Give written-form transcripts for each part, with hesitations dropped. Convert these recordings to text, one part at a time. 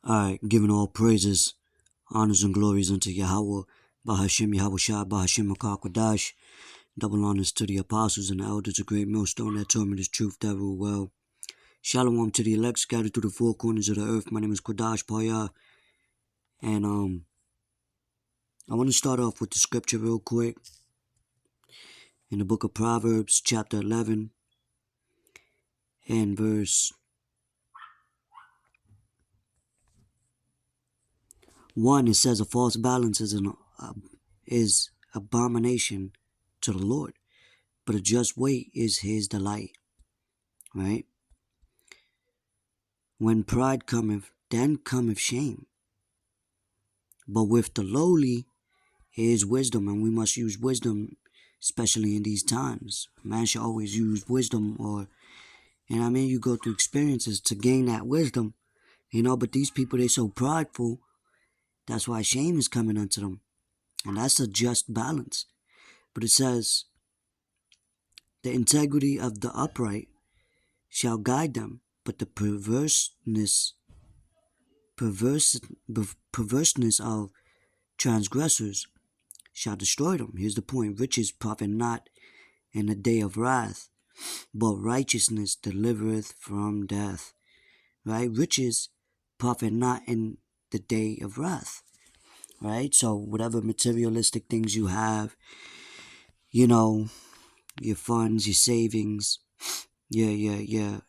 Alright, giving all praises, honors, and glories unto Yahweh, Bahashim Yahweh Shai, Bahashim Kwadash. Double honors to the apostles and the elders, a great millstone that taught me this truth that rule well. Shalom to the elect scattered through the four corners of the earth. My name is Kwadash Paya. And I want to start off with the scripture real quick. In the book of Proverbs, chapter 11, and verse 1, it says, a false balance is abomination to the Lord, but a just weight is his delight. Right? When pride cometh, then cometh shame. But with the lowly is wisdom, and we must use wisdom, especially in these times. Man should always use wisdom, or, you go through experiences to gain that wisdom, but these people, they so prideful. That's why shame is coming unto them. And that's a just balance. But it says, the integrity of the upright shall guide them, but the perverseness of transgressors shall destroy them. Here's the point. Riches profit not in the day of wrath, but righteousness delivereth from death. Right? Riches profit not in the day of wrath. Right? So whatever materialistic things you have, your funds, your savings, your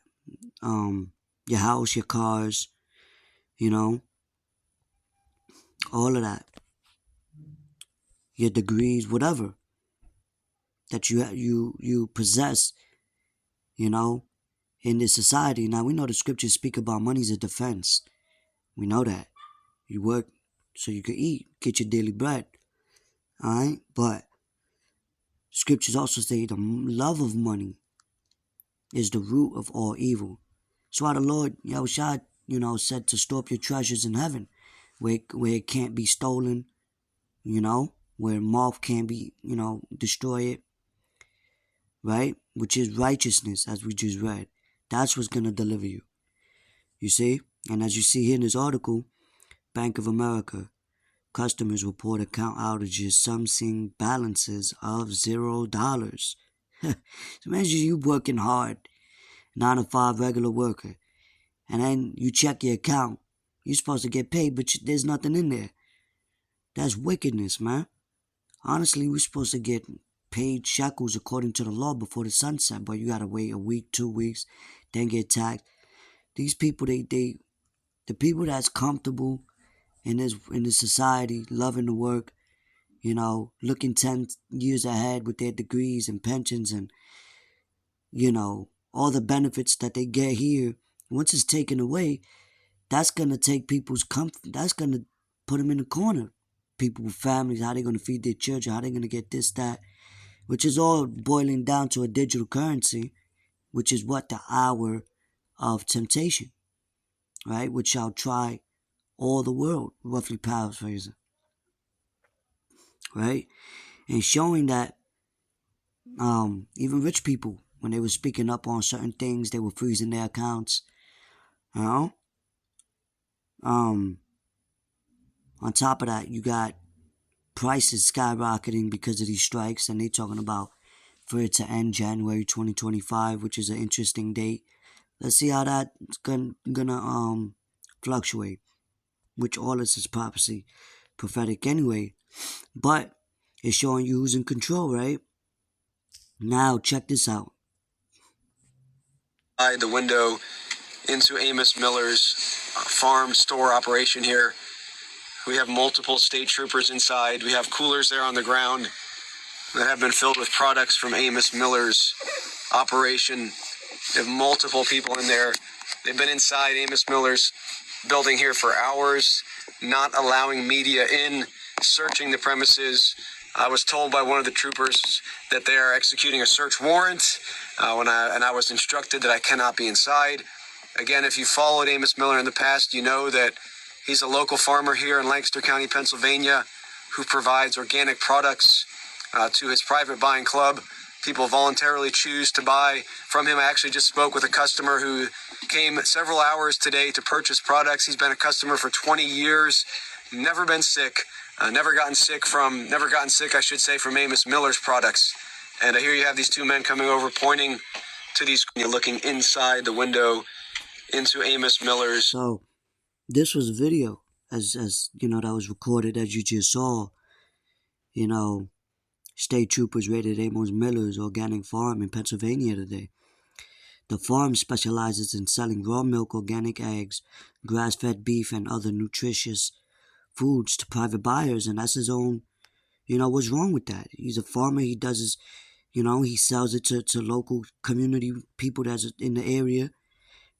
house, your cars, all of that, your degrees, whatever that you possess, in this society. Now we know the scriptures speak about money's a defense. We know that. You work so you can eat, get your daily bread. Alright? But scriptures also say the love of money is the root of all evil. So why the Lord, Yahushua, said to store up your treasures in heaven, where it can't be stolen, where moth can't be, destroy it, right? Which is righteousness, as we just read. That's what's going to deliver you. You see? And as you see here in this article, Bank of America, customers report account outages, some seeing balances of $0. So imagine you working hard, 9 to 5 regular worker, and then you check your account. You're supposed to get paid, but there's nothing in there. That's wickedness, man. Honestly, we're supposed to get paid shekels according to the law before the sunset, but you gotta wait a week, 2 weeks, then get taxed. These people, the people that's comfortable in this society, loving to work, looking 10 years ahead with their degrees and pensions and, all the benefits that they get here, once it's taken away, that's going to take people's comfort. That's going to put them in the corner. People with families, how they going to feed their children, how they going to get this, that, which is all boiling down to a digital currency, which is what the hour of temptation, right? Which shall try all the world, roughly paraphrasing, right? And showing that even rich people, when they were speaking up on certain things, they were freezing their accounts. On top of that, you got prices skyrocketing because of these strikes, and they're talking about for it to end January 2025, which is an interesting date. Let's see how that's gonna fluctuate, which all this is prophetic anyway. But it's showing you who's in control, right? Now, check this out. The window into Amos Miller's farm store operation here. We have multiple state troopers inside. We have coolers there on the ground that have been filled with products from Amos Miller's operation. We have multiple people in there. They've been inside Amos Miller's building here for hours, not allowing media in, searching the premises. I was told by one of the troopers that they are executing a search warrant, and I was instructed that I cannot be inside. Again, if you followed Amos Miller in the past, you know that he's a local farmer here in Lancaster County, Pennsylvania, who provides organic products to his private buying club. People voluntarily choose to buy from him. I actually just spoke with a customer who came several hours today to purchase products. He's been a customer for 20 years, never been sick, never gotten sick, I should say, from Amos Miller's products. And here you have these two men coming over, pointing to these, looking inside the window into Amos Miller's. So this was a video, as you know, that was recorded, as you just saw. You know, state troopers raided Amos Miller's organic farm in Pennsylvania today. The farm specializes in selling raw milk, organic eggs, grass-fed beef, and other nutritious foods to private buyers, and that's his own. What's wrong with that? He's a farmer. He does his, he sells it to local community people that's in the area,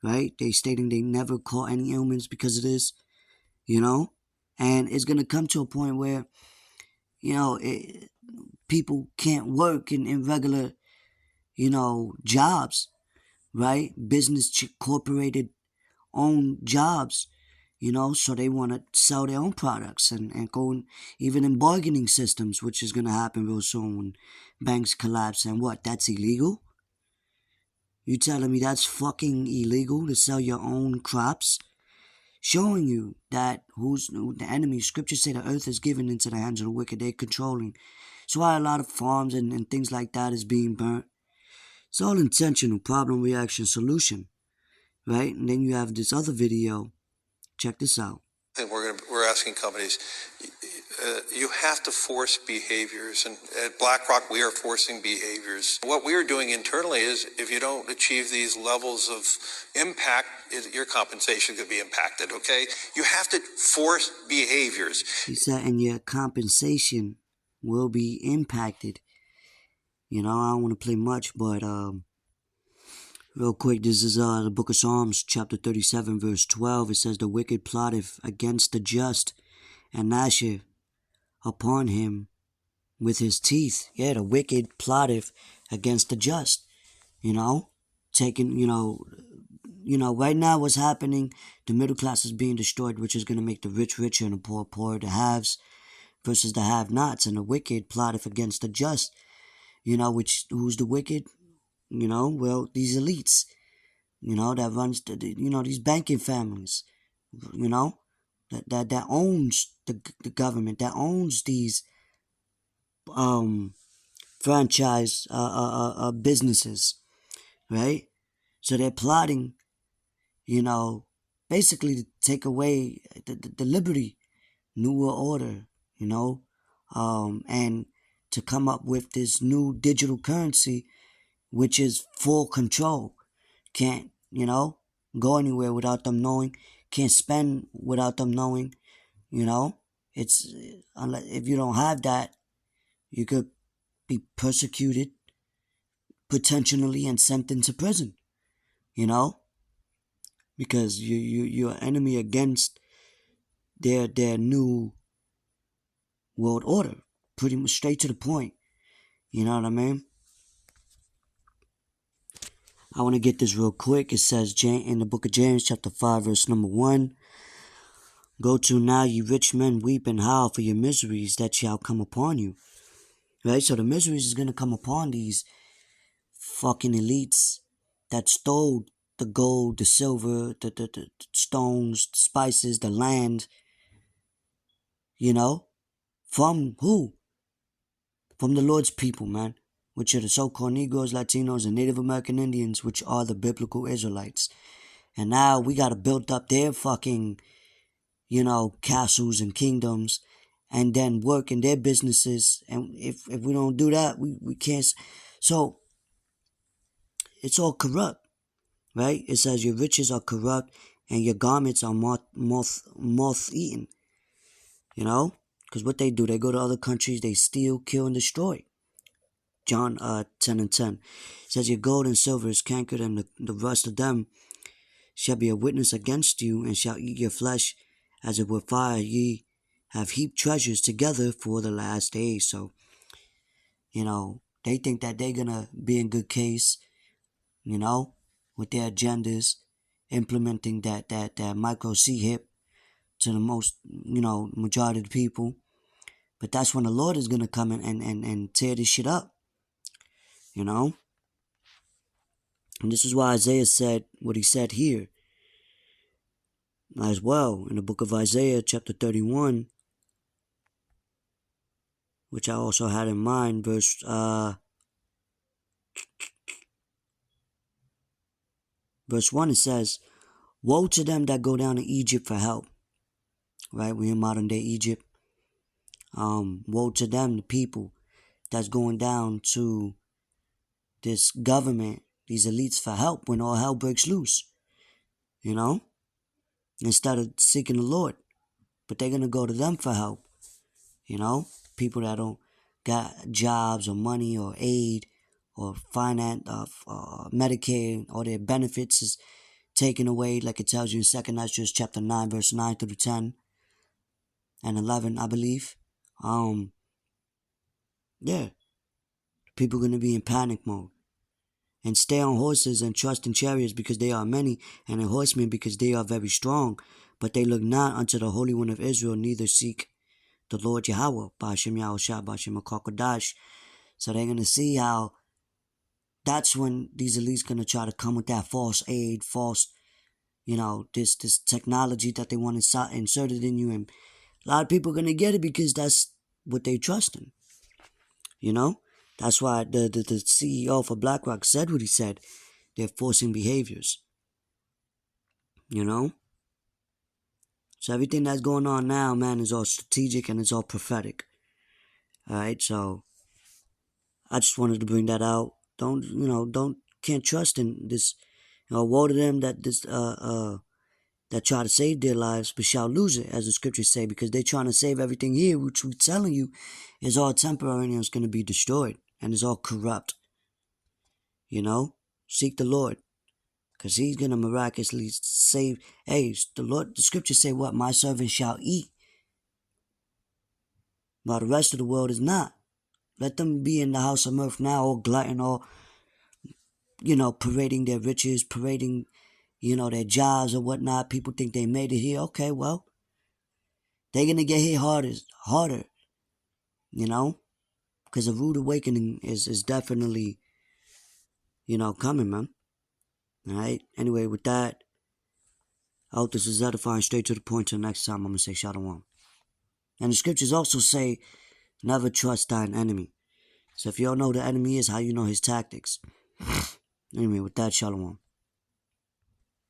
right? They stating they never caught any ailments because of this, and it's gonna come to a point where, people can't work in regular, jobs, right? Business corporated owned jobs, so they want to sell their own products and go even in bargaining systems, which is going to happen real soon when banks collapse. And what, that's illegal? You telling me that's fucking illegal to sell your own crops? Showing you that who's the enemy. Scriptures say the earth is given into the hands of the wicked. They're controlling. So why a lot of farms and things like that is being burnt. It's all intentional. Problem, reaction, solution. Right? And then you have this other video. Check this out. And we're asking companies, you have to force behaviors, and at BlackRock we are forcing behaviors. What we are doing internally is, if you don't achieve these levels of impact, your compensation could be impacted. Okay, you have to force behaviors. He said, and your compensation will be impacted. I don't want to play much, but real quick, this is the book of Psalms, chapter 37, verse 12. It says, the wicked plotteth against the just, and gnasheth upon him with his teeth. Yeah, the wicked plotteth against the just. Taking, right now what's happening, the middle class is being destroyed, which is going to make the rich richer and the poor poorer, the haves versus the have-nots. And the wicked plotteth against the just. Who's the wicked? Well, these elites, that runs these banking families, that owns the government, that owns these franchise businesses, right? So they're plotting, basically to take away the liberty, New World Order, and to come up with this new digital currency, which is full control. Can't, go anywhere without them knowing. Can't spend without them knowing. It's, if you don't have that, you could be persecuted, potentially, and sent into prison. Because you're an enemy against their new world order. Pretty much straight to the point. You know what I mean? I want to get this real quick. It says in the book of James, chapter 5, verse number 1. Go to now, ye rich men, weep and howl for your miseries that shall come upon you. Right? So the miseries is going to come upon these fucking elites that stole the gold, the silver, the stones, the spices, the land. From who? From the Lord's people, man. Which are the so-called Negroes, Latinos, and Native American Indians, which are the biblical Israelites. And now we got to build up their fucking, castles and kingdoms, and then work in their businesses. And if we don't do that, we can't. So it's all corrupt, right? It says your riches are corrupt and your garments are moth-eaten. Because what they do, they go to other countries, they steal, kill, and destroy. John 10 and 10. It says, your gold and silver is cankered, and the rust of them shall be a witness against you, and shall eat your flesh as it were fire. Ye have heaped treasures together for the last days. So, they think that they're going to be in good case, with their agendas, implementing that micro C-hip to the most, majority of the people. But that's when the Lord is going to come and tear this shit up. you know? And this is why Isaiah said what he said here as well in the book of Isaiah, chapter 31, which I also had in mind, verse 1, it says, woe to them that go down to Egypt for help. Right? We're in modern day Egypt. Woe to them, the people that's going down to this government, these elites for help when all hell breaks loose. You know? Instead of seeking the Lord. But they're going to go to them for help. You know? People that don't got jobs or money or aid or finance, Medicaid, or their benefits is taken away, like it tells you in 2 Ezra chapter 9, verse 9 through 10 and 11, I believe. Yeah, people are going to be in panic mode. And stay on horses and trust in chariots because they are many, and in horsemen because they are very strong. But they look not unto the Holy One of Israel, neither seek the Lord Yahweh, Ba'ashem Yahushua, Ba'ashem HaKadosh. So they're going to see how that's when these elites going to try to come with that false aid, false, this technology that they want inserted in you. And a lot of people are going to get it because that's what they trust in. That's why the CEO for BlackRock said what he said. They're forcing behaviors. So everything that's going on now, man, is all strategic and it's all prophetic. Alright, so I just wanted to bring that out. Can't trust in this. Woe to them that that try to save their lives but shall lose it, as the scriptures say, because they're trying to save everything here, which we're telling you is all temporary and it's going to be destroyed and is all corrupt. Seek the Lord, because he's going to miraculously save. Hey, the scriptures say what? My servant shall eat, while the rest of the world is not. Let them be in the house of mirth now, all glutton, all, parading their riches, parading, their jobs or whatnot. People think they made it here. Okay, well, they're going to get hit harder, because a rude awakening is definitely, coming, man. All right. Anyway, with that, I hope this is edifying. Straight to the point. Till next time, I'm going to say Shalom. And the scriptures also say, never trust thine enemy. So if you don't know who the enemy is, how you know his tactics? Anyway, with that, Shalom.